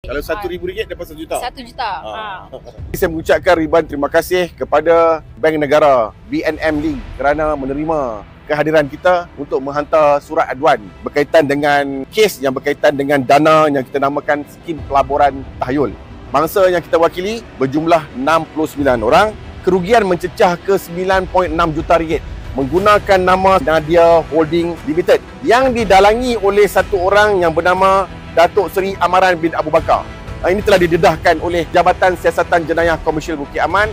Kalau RM1,000 dapat RM1 juta. RM1 juta. Saya mengucapkan ribuan terima kasih kepada Bank Negara BNM Link kerana menerima kehadiran kita untuk menghantar surat aduan berkaitan dengan kes yang berkaitan dengan dana yang kita namakan skim pelaburan tahyul. Mangsa yang kita wakili berjumlah 69 orang. Kerugian mencecah ke RM9.6 juta menggunakan nama Nadia Holding Limited yang didalangi oleh satu orang yang bernama Datuk Seri Amaran bin Abu Bakar. Ini telah didedahkan oleh Jabatan Siasatan Jenayah Komersial Bukit Aman.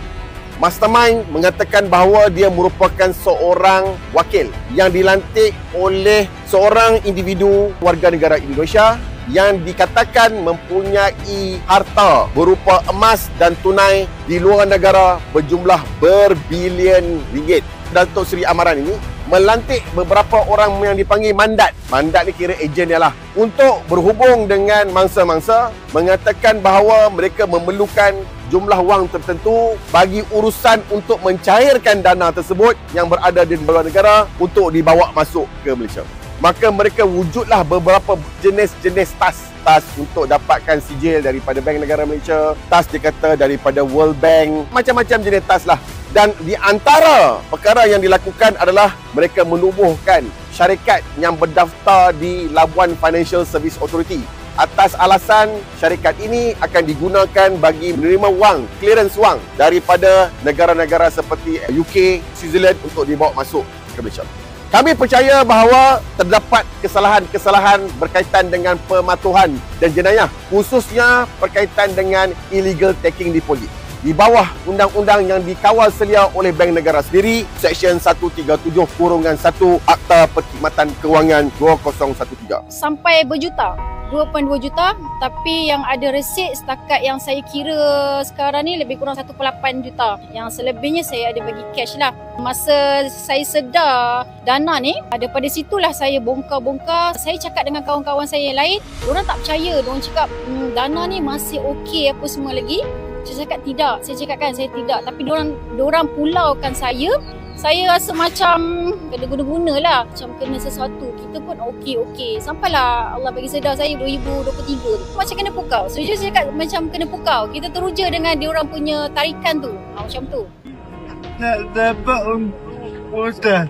Mastermind mengatakan bahawa dia merupakan seorang wakil yang dilantik oleh seorang individu warga negara Indonesia yang dikatakan mempunyai harta berupa emas dan tunai di luar negara berjumlah berbilion ringgit. Datuk Seri Amaran ini melantik beberapa orang yang dipanggil mandat. Mandat ni kira ejen dia lah. Untuk berhubung dengan mangsa-mangsa, mengatakan bahawa mereka memerlukan jumlah wang tertentu bagi urusan untuk mencairkan dana tersebut yang berada di luar negara untuk dibawa masuk ke Malaysia. Maka mereka wujudlah beberapa jenis-jenis tas untuk dapatkan sijil daripada Bank Negara Malaysia. Tas dikata daripada World Bank. Macam-macam jenis tas lah. Dan di antara perkara yang dilakukan adalah mereka menubuhkan syarikat yang berdaftar di Labuan Financial Service Authority atas alasan syarikat ini akan digunakan bagi menerima wang, clearance wang daripada negara-negara seperti UK, Switzerland untuk dibawa masuk ke Malaysia. Kami percaya bahawa terdapat kesalahan-kesalahan berkaitan dengan pematuhan dan jenayah, khususnya berkaitan dengan illegal taking deposit. Di bawah undang-undang yang dikawal selia oleh Bank Negara sendiri, Seksyen 137-1 Akta Perkhidmatan Kewangan 2013. Sampai berjuta. 2.2 juta, tapi yang ada resit setakat yang saya kira sekarang ni lebih kurang 1.8 juta. Yang selebihnya saya ada bagi cash lah. Masa saya sedar dana ni, daripada situlah saya bongkar-bongkar. Saya cakap dengan kawan-kawan saya yang lain, diorang tak percaya. Diorang cakap dana ni masih okey apa semua lagi. Saya cakap tidak. Saya cakapkan saya tidak. Tapi diorang pulaukan saya. Saya rasa macam kena guna-guna lah. Macam kena sesuatu. Kita pun okey-okey. Sampailah Allah bagi sedar saya 2023. Macam kena pukau. So, saya cakap macam kena pukau. Kita teruja dengan diorang punya tarikan tu. Macam tu. Nak dapat Ustaz.